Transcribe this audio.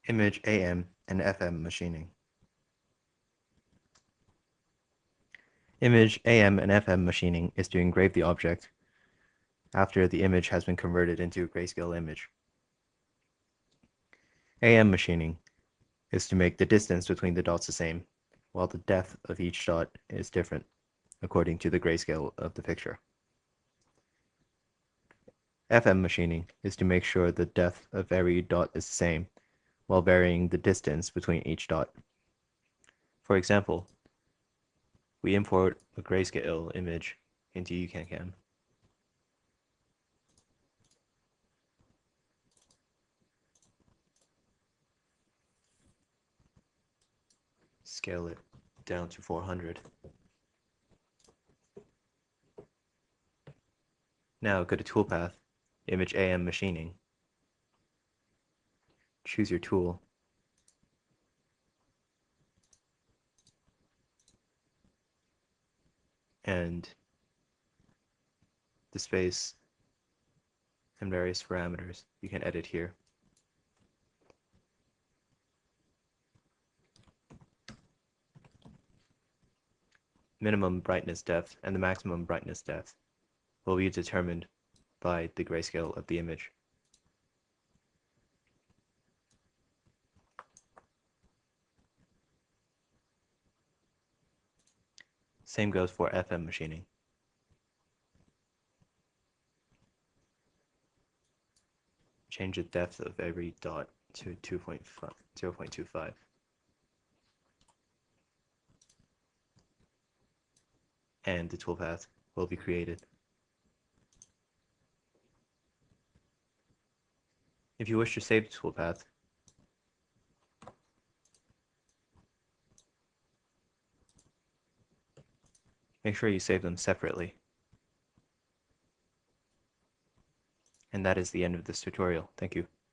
Image AM and FM machining. Image AM and FM machining is to engrave the object after the image has been converted into a grayscale image. AM machining is to make the distance between the dots the same, while the depth of each dot is different according to the grayscale of the picture. FM machining is to make sure the depth of every dot is the same, while varying the distance between each dot. For example, we import a grayscale image into UCanCam. Scale it down to 400. Now go to Toolpath, Image AM Machining. Choose your tool. And the space and various parameters you can edit here. Minimum brightness depth and the maximum brightness depth will be determined by the grayscale of the image. Same goes for FM machining. Change the depth of every dot to 0.25. And the toolpath will be created. If you wish to save the toolpath, make sure you save them separately. And that is the end of this tutorial. Thank you.